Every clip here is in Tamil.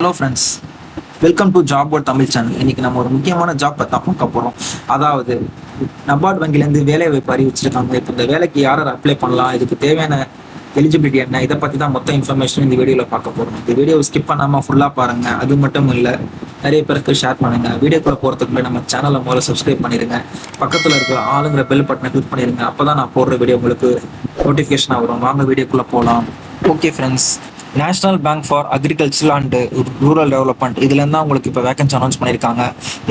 Hello friends, welcome to job board Tamil channel. இன்னைக்கு நம்ம ஒரு முக்கியமான ஜாப் பற்றி பார்க்க போகிறோம். அதாவது நபார்ட் வங்கிலேருந்து வேலை வாய்ப்பு அறிவிச்சிருக்காங்க. இப்போ இந்த வேலைக்கு யார் அப்ளை பண்ணலாம், இதுக்கு தேவையான எலிஜிபிலிட்டி என்ன, இதை பற்றி தான் மொத்த இன்ஃபர்மேஷன் இந்த வீடியோவில் பார்க்க போகிறோம். இந்த வீடியோவை ஸ்கிப் பண்ணாமல் ஃபுல்லாக பாருங்கள். அது மட்டும் இல்லை, நிறைய பேருக்கு ஷேர் பண்ணுங்கள். வீடியோக்குள்ளே போகிறதுக்குள்ளே நம்ம சேனலை முதல்ல சப்ஸ்கிரைப் பண்ணிடுங்க. பக்கத்தில் இருக்கிற ஆளுங்கிற பெல் பட்டனை கிளிக் பண்ணிடுங்க. அப்போ தான் நான் போடுற வீடியோ உங்களுக்கு நோட்டிஃபிகேஷனாக வரும். வாங்க வீடியோக்குள்ளே போகலாம். Okay friends, national bank for agriculture and rural development இதுலேருந்து தான் உங்களுக்கு இப்போ வேகன்சி அனௌன்ஸ் பண்ணியிருக்காங்க.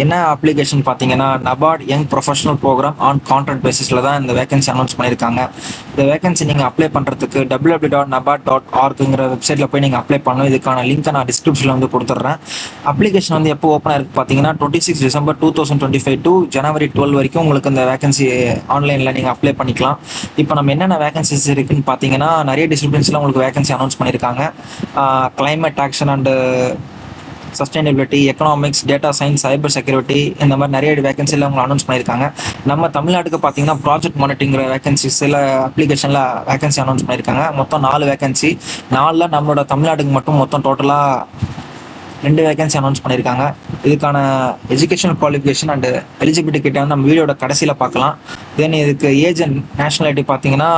என்ன அப்ளிகேஷன் பார்த்தீங்கன்னா, NABARD young professional program on contract பேசிஸில் தான் இந்த வேகன்சி அனௌன்ஸ் பண்ணியிருக்காங்க. இந்த வேகன்சி நீங்கள் அப்ளை பண்ணுறதுக்கு www.nabard.org.ங்கிற வெப்சைட்டில் போய் நீங்கள் அப்ளை பண்ணணும். இதுக்கான லிங்க்கை நான் டிஸ்கிரிப்ஷனில் வந்து கொடுத்துட்றேன். அப்ளிகேஷன் வந்து எப்போ ஓப்பன் ஆயிருக்கு பார்த்தீங்கன்னா 26 டிசம்பர் 2025 டு ஜனவரி 12 வரைக்கும் உங்களுக்கு இந்த வேகன்சி ஆன்லைனில் நீங்கள் அப்ளை பண்ணிக்கலாம். இப்போ நம்ம என்னென்ன வேகன்சிஸ் இருக்குன்னு பார்த்தீங்கன்னா, நிறைய டிசிப்ளின்ஸில் உங்களுக்கு வேகன்சி அனௌன்ஸ் பண்ணியிருக்காங்க. Climate action and sustainability, economics, data science, cyber security, இந்த மாதிரி நிறைய வேகன்சியில் அவங்க அனௌன்ஸ் பண்ணியிருக்காங்க. நம்ம தமிழ்நாட்டுக்கு பார்த்தீங்கன்னா ப்ராஜெக்ட் மானிட்டரிங்கிற வேகன்சி சில அப்ளிகேஷனில் வேகன்சி அனௌன்ஸ் பண்ணியிருக்காங்க. மொத்தம் 4 வேகன்சி. 4ல் நம்மளோட தமிழ்நாட்டுக்கு மட்டும் மொத்தம் டோட்டலாக 2 வேகன்சி அனௌன்ஸ் பண்ணியிருக்காங்க. இதுக்கான எஜுகேஷனல் குவாலிஃபிகேஷன் அண்ட் எலிஜிபிலிட்டி கிட்ட வந்து நம்ம வீடியோட கடைசியில் பார்க்கலாம். தென் இதுக்கு ஏஜ் அண்ட் நேஷனாலிட்டி பார்த்தீங்கன்னா,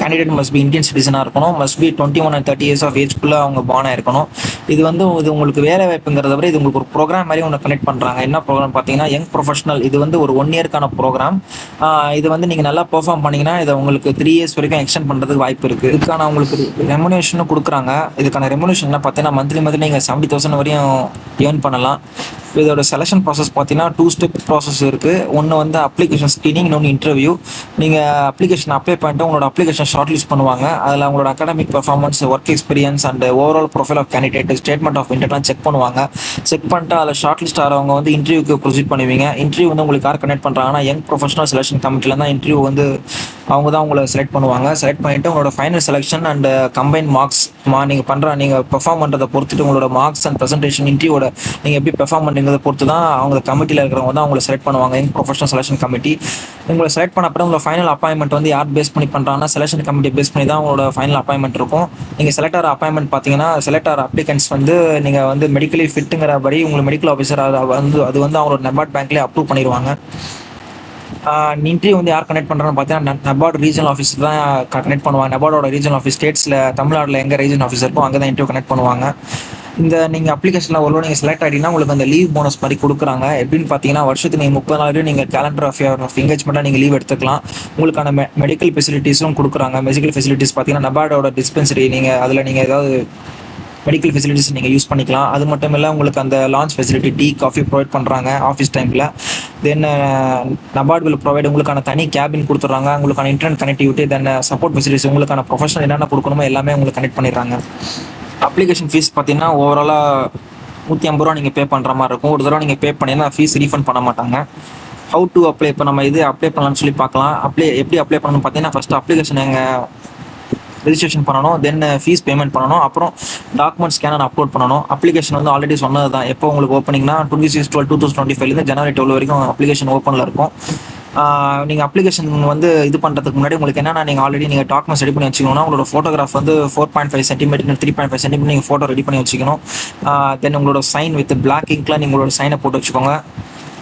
கேண்டிடேட் மஸ்ட் பி இந்தியன் சிட்டிசனாக இருக்கணும். Must be 21 and 30 years of ஏஜ்குள்ளே அவங்க பானாக இருக்கணும். இது வந்து உங்களுக்கு வேலை வாய்ப்புங்கிறத விட இது உங்களுக்கு ஒரு ப்ரோக்ராம் மாதிரி ஒன்று கனெக்ட் பண்ணுறாங்க. என்ன ப்ரோக்ராம் பார்த்தீங்கன்னா, யங் ப்ரொஃபஷனல். இது வந்து ஒரு 1 இயர்க்கான ப்ரோக்ராம். இது வந்து நீங்கள் நல்லா பெர்ஃபார்ம் பண்ணிங்கன்னா இதை உங்களுக்கு 3 years வரைக்கும் எக்ஸ்டெண்ட் பண்ணுறதுக்கு வாய்ப்பு இருக்குது. இதுக்கான உங்களுக்கு ரெமுனேஷனும் கொடுக்குறாங்க. இதுக்கான ரெமுனேஷன் பார்த்தீங்கன்னா மந்த்லி நீங்கள் 70,000 வரையும் ஏர்ன் பண்ணலாம். இதோட செலெக்ஷன் ப்ராசஸ் பார்த்தீங்கன்னா 2 ஸ்டெப் ப்ராசஸ் இருக்குது. ஒன்று வந்து அப்ளிகேஷன் ஸ்க்ரீனிங், இன்னொன்று இன்டர்வியூ. நீங்கள் அப்ளிகேஷன் அப்ளை பண்ணிட்டு உங்களோட அப்ளிகேஷன் ஷார்ட் லிஸ்ட் பண்ணுவாங்க. அதில் உங்களோட academic performance, work experience and overall profile of candidate, statement of இன்டென்ட்லாம் செக் பண்ணுவாங்க. செக் பண்ணிட்டு அதில் ஷார்ட் லிஸ்ட் ஆகிறவங்க வந்து இன்டர்வியூக்கு ப்ரொசீட் பண்ணுவீங்க. இன்டர்வியூ வந்து உங்களுக்கு யார் கனெக்ட் பண்ணுறாங்கன்னா, யங் ப்ரொஃபஷனல் செலெக்ஷன் கமிட்டியில் தான் இன்டர்வியூ வந்து அவங்க தான் உங்களை செலக்ட் பண்ணுவாங்க. செலக்ட் பண்ணிவிட்டு உங்களோட final selection and combine marks நீங்கள் பெர்ஃபார்ம் பண்ணுறதை பொறுத்துட்டு உங்களோட மார்க்ஸ் அண்ட் ப்ரெசன்டேஷன் இன்டர்வியூட நீங்கள் எப்படி பெர்ஃபார்ம் பண்ணுறதை பொறுத்து தான் அவங்க கமிட்டியில் இருக்கிறவங்க தான் உங்களை செலக்ட் பண்ணுவாங்க. யங் ப்ரொஃபஷனல் செலெக்ஷன் கமிட்டி உங்களை செலக்ட் பண்ண அப்புறம் உங்களோட ஃபைனல் அப்பாயின்மெண்ட் வந்து யார் பேஸ் பண்ணி பண்ணுறாங்கன்னா, செலெக்ஷன் கமிட்டி பேஸ் பண்ணி தான் உங்களோட ஃபைனல் அப்பாயின்மெண்ட் இருக்கும். நீங்கள் செலக்ட் ஆகிற அப்பாயின்மெண்ட் பார்த்தீங்கன்னா, செலக்ட் ஆகிற அப்ளிகன்ஸ் வந்து நீங்கள் வந்து மெடிக்கலி ஃபிட்டுங்கிற படி உங்களுக்கு மெடிக்கல் ஆஃபீஸர் அது வந்து அவங்களோட நபார்ட் பேங்க்லேயே அப்ரூவ் பண்ணிடுவாங்க. இன்டர்வியூ வந்து யார் கனெக்ட் பண்ணுறான்னு பார்த்தீங்கன்னா, நபார்ட் ரீஜனல் ஆஃபீஸ் தான் கனெக்ட் பண்ணுவாங்க. நபார்டோட ரீஜனல் ஆஃபீஸ் ஸ்டேட்ஸில் தமிழ்நாட்டில் எங்கே ரீஜனல் ஆஃபீஸ் இருக்கோ அங்கே தான் இன்டர்வியூ கனெக்ட் பண்ணுவாங்க. இந்த நீங்கள் அப்ளிகேஷனில் ஒரு நீங்கள் செலக்ட் ஆகிட்டீங்கன்னா உங்களுக்கு அந்த லீவ் போனஸ் மாதிரி கொடுக்குறாங்க. எப்படின்னு பார்த்தீங்கன்னா, வருஷத்துக்கு நீங்கள் 30 நாள் நீங்கள் கேலண்டர் ஆஃப் எங்கேஜ்மெண்ட்டாக நீங்கள் லீவ் எடுத்துக்கலாம். உங்களுக்கான மெடிக்கல் ஃபெசிலிட்டிஸும் கொடுக்குறாங்க. மெடிக்கல் ஃபெசிலிட்டிஸ் பார்த்தீங்கன்னா, நபார்டோட டிஸ்பென்சரி அதில் நீங்கள் ஏதாவது மெடிக்கல் ஃபெசிலிட்டிஸ் நீங்கள் யூஸ் பண்ணிக்கலாம். அது மட்டும் இல்லை, உங்களுக்கு அந்த launch facility, tea, coffee provide பண்ணுறாங்க ஆஃபீஸ் டைமில். தென் நபார்ட் வில் ப்ரொவைட் உங்களுக்கான தனி கேபின் கொடுத்துட்றாங்க. உங்களுக்கான இன்டர்நெட் கனெக்டிவிட்டி, தென் சப்போர்ட் ஃபெசிலிட்டிஸ், உங்களுக்கான ப்ரொஃபஷனல் என்னென்ன கொடுக்கணுமோ எல்லாமே உங்களுக்கு கனெக்ட் பண்ணிடுறாங்க. அப்ளிகேஷன் ஃபீஸ் பார்த்தீங்கன்னா ஓவராலாக 150 ரூபா நீங்கள் பே பண்ணுற மாதிரி இருக்கும். ஒரு தடவை நீங்கள் பே பண்ணிங்கன்னா ஃபீஸ் ரீஃபண்ட் பண்ண மாட்டாங்க. ஹவு டு அப்ளை, இப்போ நம்ம இது அப்ளை பண்ணலாம்னு சொல்லி பார்க்கலாம். எப்படி அப்ளை பண்ணணும்னு பார்த்தீங்கன்னா, ஃபஸ்ட்டு அப்ளிகேஷன் எங்கள் ரெஜிஸ்ட்ரேஷன் பண்ணணும். தென் ஃபீஸ் பேமெண்ட் பண்ணணும். அப்புறம் டாக்குமெண்ட் ஸ்கேனர் அப்லோட் பண்ணணும். அப்ளிகேஷன் வந்து ஆல்ரெடி சொன்னது தான். எப்போ உங்களுக்கு ஓப்பனிங்னா 26/12/2025 ஜனவரி 12 வரைக்கும் அப்ளிகேஷன் ஓப்பனில் இருக்கும். நீங்கள் அப்ளிகேஷன் வந்து இது பண்ணுறதுக்கு முன்னாடி உங்களுக்கு என்னென்னா, நீங்கள் ஆல்ரெடி நீங்கள் டாக்குமெண்ட்ஸ் ரெடி பண்ணி வச்சுக்கணும்னா, உங்களோட ஃபோட்டோகிராஃப் வந்து 4.5 சென்டிமீட்டர் 3.5 சென்டிமீட்டர் நீங்கள் ஃபோட்டோ ரெடி பண்ணி வச்சுக்கணும். தென் உங்களோட சைன் வித் பிளாக் இங்கில் உங்களோட சைனை போட்டு வச்சுக்கோங்க.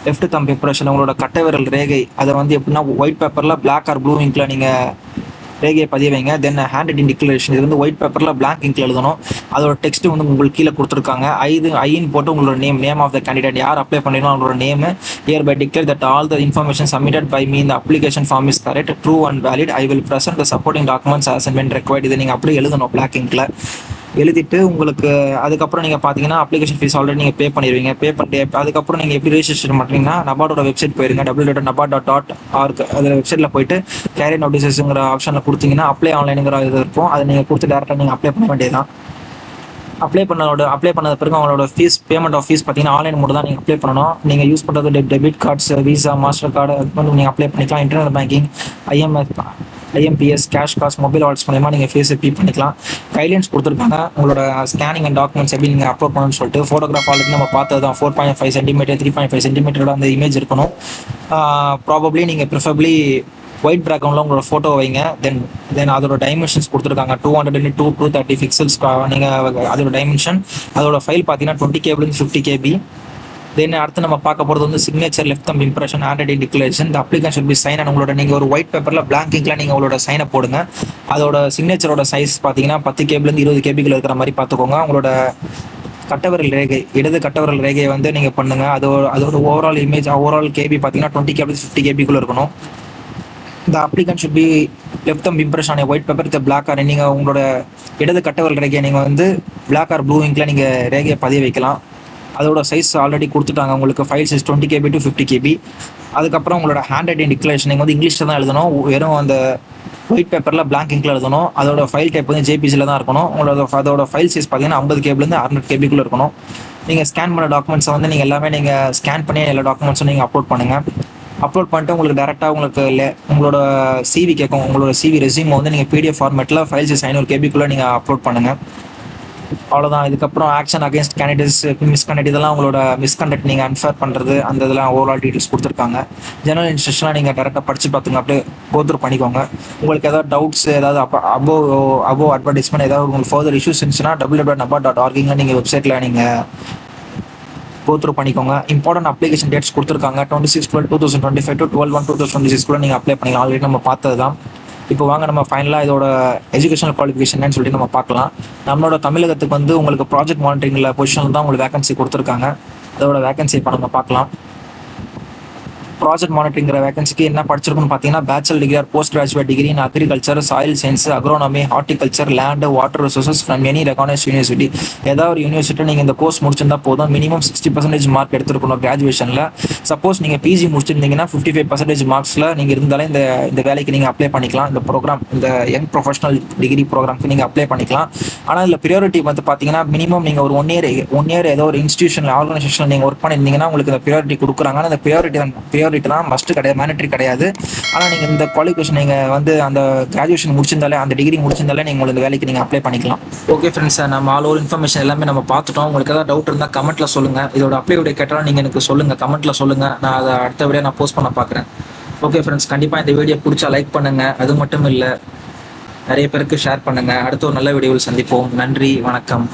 லெஃப்ட் தம்ப் இம்ப்ரெஷன், உங்களோட கட்டை விரல் ரேகை, அதை வந்து எப்படின்னா ஒயிட் பேப்பரில் பிளாக் ஆர் ப்ளூ இங்கில் நீங்கள் ரேகையை பதிய வைங்க. தென் ஹேண்ட் ரைட்டிங் டிக்ளரேஷன், இது வந்து ஒயிட் பேப்பரில் பிளாக் இங்கில் எழுதணும். அதோட டெக்ஸ்ட் வந்து உங்களுக்கு கீழே கொடுத்துருக்காங்க. ஐன்னு போட்டு உங்களோட நேம் ஆஃப் த கேண்டிடேட், யார் அப்ளை பண்ணிடணும் அவங்களோட name. Hereby declare that all the information submitted by me இந்த application form is correct, true and valid. I will present the supporting documents as and when required. இதை நீங்கள் அப்படியே எழுதணும் பிளாக் இங்கில் எழுதிட்டு உங்களுக்கு அதுக்கப்புறம் நீங்கள் பார்த்தீங்கன்னா அப்ளிகேஷன் ஃபீஸ் ஆல்ரெடி நீங்கள் பே பண்ணிடுவீங்க. பே பண்ணிட்டு அதுக்கப்புறம் நீங்கள் எப்படி ரெஜிஸ்ட்ரேஷன் பண்ணுறீங்கன்னா, நபார்டோட வெப்சைட் போயிருங்க. www.nabard.org. அதில் வெப்சைட்டில் போயிட்டு கேரியர் நோட்டீஸஸ்ங்கிற ஆப்ஷனில் கொடுத்தீங்கன்னா அப்ளை ஆன்லைனுங்கிற இது இருக்கும். அதை நீங்கள் கொடுத்து டேரெக்டாக நீங்கள் அப்ளை பண்ண வேண்டியதுதான். அப்ளை பண்ணது பிறகு அவங்களோட பேமெண்ட் ஆஃப் ஃபீஸ் பார்த்தீங்கன்னா ஆன்லைன் மூலம் தான் நீங்கள் அப்ளை பண்ணணும். நீங்கள் யூஸ் பண்ணுறது debit cards, visa, master card, அது வந்து நீங்கள் அப்ளை பண்ணிக்கலாம். இன்டர்நெட் பேங்கிங், ஐஎம்பிஎஸ், கேஷ் காசு, மொபைல் வாலெட்ஸ் மூலமா நீங்கள் ஃபீஸை பே பண்ணிக்கலாம். கைட்லைன்ஸ் கொடுத்துருக்காங்க. உங்களோட ஸ்கேனிங் அண்ட் டாக்குமெண்ட்ஸ் எப்படி நீங்கள் அப்லோட் பண்ணணும்னு சொல்லிட்டு. ஃபோட்டோகிராஃப் ஆல்ரெடி நம்ம பார்த்தது தான். 4.5 சென்டிமீட்டர் 3.5 சென்டிமீட்டரோட அந்த இமேஜ் இருக்கணும். ப்ராபப்ளி நீங்கள் ப்ரிஃபரபிளி ஒயிட் பேக்ரவுண்டில் உங்களோட ஃபோட்டோ வைங்க. தென் அதோட டைமென்ஷன்ஸ் கொடுத்துருக்காங்க. 200x230 பிக்சல்ஸ் நீங்கள் அதோட டைமென்ஷன். அதோட ஃபைல் பார்த்தீங்கன்னா 20 KB 50 KB. தென் அடுத்து நம்ம பார்க்க போகிறது வந்து signature, left thumb impression, handwriting declaration. The application should be sign. உங்களோட நீங்கள் ஒரு ஒயிட் பேப்பரில் பிளாங்க் இங்கில் நீங்கள் உங்களோட சைனை போடுங்க. அதோட சிக்னேச்சரோட சைஸ் பார்த்தீங்கன்னா 10 KB 20 KB இருக்கிற மாதிரி பார்த்துக்கோங்க. உங்களோட கட்டவிரல் ரேகை, இடது கட்டவிரல் ரேகையை வந்து நீங்கள் பண்ணுங்க. அதோட ஓவரால் இமேஜ், ஓவரால் KB பார்த்தீங்கன்னா 20 KB 50 KB இருக்கணும். இந்த applicant should be left thumb impression on white paper with black or. நீங்கள் உங்களோட இடது கட்டவிரல் ரேகையை நீங்கள் வந்து பிளாக் ஆர் ப்ளூ இங்கில் நீங்கள் ரேகையை பதிய வைக்கலாம். அதோட சைஸ் ஆல்ரெடி கொடுத்துட்டாங்க உங்களுக்கு. File size 20 KB 50 KB. அதுக்கப்புறம் உங்களோட ஹேண்ட் ரைட்டிங் டிக்ளரேஷன் நீங்கள் வந்து இங்கிலீஷில் தான் எழுதணும். வெறும் அந்த ஒயிட் பேப்பரில் பிளாங்க் இங்கில் எழுதணும். அதோட ஃபைல் டைப் வந்து JPGல தான் இருக்கணும். அதோட ஃபைல் சைஸ் பார்த்தீங்கன்னா 50 KB 600 KB இருக்கணும். நீங்கள் ஸ்கேன் பண்ண டாக்குமெண்ட்ஸை வந்து நீங்கள் எல்லாமே நீங்கள் ஸ்கேன் பண்ணி எல்லா டாக்குமெண்ட்ஸும் நீங்கள் அப்லோட் பண்ணுங்கள். அப்லோட் பண்ணிட்டு உங்களுக்கு டேரெக்டாக உங்களுக்கு உங்களோட CV கேட்கும். உங்களோட CV ரெஸ்யூமை வந்து நீங்கள் PDF ஃபார்மேட்டில் ஃபைல் சைஸ் 500 KB நீங்கள் அப்லோட் பண்ணுங்கள். அவ்வளோதான். இதுக்கப்புறம் ஆக்ஷன் அகேன்ஸ்ட் கேண்டிடேட்ஸ், மிஸ்கண்டக்ட், இதெல்லாம் உங்களோட மிஸ்கண்டக்ட் நீங்கள் அன்ஃபேர் பண்ணுறது, அந்த இதெல்லாம் ஓவரால் டீட்டெயில்ஸ் கொடுத்துருக்காங்க. ஜெனரல் இன்ஸ்ட்ரக்ஷன்லாம் நீங்கள் டேரெக்டாக படித்து பார்த்துங்க, அப்படியே கோத்ரூ பண்ணிக்கோங்க. உங்களுக்கு ஏதாவது டவுட்ஸ், ஏதாவது அபோவ் அட்வர்டைஸ்மெண்ட், ஏதாவது உங்களுக்கு ஃபர்தர் இஷ்யூஸ் இருந்துச்சுன்னா www.nabad.org நீங்கள் வெப்சைட்டில் நீங்கள் கோத்ரூ பண்ணிக்கோங்க. இம்பார்ட்டன்ட் அப்ளிகேஷன் டேட்ஸ் கொடுத்துருக்காங்க. 26/12/2025 to 12/1/2026 நீங்கள் அப்ளை பண்ணிக்கலாம். ஆல்ரெடி நம்ம பார்த்தது தான். இப்போ வாங்க நம்ம ஃபைனலாக இதோட எஜுகேஷனல் குவாலிஃபிகேஷன் சொல்லிட்டு நம்ம பார்க்கலாம். நம்மளோட தமிழகத்துக்கு வந்து உங்களுக்கு ப்ராஜெக்ட் மானிட்டரிங்கில் பொசிஷனில் தான் உங்களுக்கு வேகன்சி கொடுத்துருக்காங்க. அதோட வேகன்சி இப்போ நம்ம பார்க்கலாம். ப்ராஜெக்ட் மானிட்டரிங்கிற வேகன்சிக்கு என்ன படிச்சிருக்குன்னு பார்த்தீங்கன்னா, bachelor degree or post graduate degree in agriculture, soil science, agronomy, horticulture, land, water resources from any recognised university. ஏதாவது ஒரு யூனிவர்சிட்டி நீங்கள் இந்த கோர்ஸ் முடிச்சிருந்தா போதும். மினிமம் 60% மார்க் எடுத்துருக்கணும் கிராஜுவேஷனில். சப்போஸ் நீங்கள் PG முடிச்சிருந்தீங்கன்னா 55% மார்க்ஸில் நீங்கள் இருந்தாலே இந்த வேலைக்கு நீங்கள் அப்ளை பண்ணிக்கலாம். இந்த ப்ரோக்ராம், இந்த யங் ப்ரொஃபஷனல் டிகிரி ப்ரோக்ராம்க்கு நீங்கள் அப்ளை பண்ணிக்கலாம். ஆனால் இதில் ப்ரியாரிட்டி வந்து பார்த்தீங்கன்னா, மினிமம் நீங்கள் ஒரு ஒன் இயர் ஏதோ ஒரு இன்ஸ்டியூஷனில், ஆர்கனைசேஷனில் நீங்கள் ஒர்க் பண்ணியிருந்தீங்கன்னா உங்களுக்கு இந்த ப்ரியாரிட்டி கொடுக்குறாங்க. ஆனால் இந்த ப்ரியாரிட்டி தான் மஸ்ட் கிடையாது, மேண்டட்டரி கிடையாது. ஆனால் நீங்கள் இந்த குவாலிஃபிகேஷன் நீங்கள் வந்து அந்த கிராஜுவேஷன் முடிச்சிருந்தாலே, அந்த டிகிரி முடிச்சிருந்தாலே நீங்கள் இந்த வேலைக்கு நீங்கள் அப்ளை பண்ணிக்கலாம். ஓகே ஃப்ரெண்ட்ஸ், நம்ம ஆல் ஓவர் இன்ஃபர்மேஷன் எல்லாமே நம்ம பார்த்துட்டோம். உங்களுக்கு ஏதாவது டவுட் இருந்தால் கமெண்ட்ல சொல்லுங்கள். இதோட அப்ளை வீடியோ கேட்டாலும் நீங்கள் எனக்கு சொல்லுங்கள், கமெண்ட்ல சொல்லுங்கள். நான் அதை அடுத்த வீடியோ நான் போஸ்ட் பண்ண பார்க்குறேன். ஓகே ஃப்ரெண்ட்ஸ், கண்டிப்பாக இந்த வீடியோ பிடிச்சா லைக் பண்ணுங்கள். அது மட்டும் இல்லை, நிறைய பேருக்கு ஷேர் பண்ணுங்கள். அடுத்த ஒரு நல்ல வீடியோவில் சந்திப்போம். நன்றி, வணக்கம்.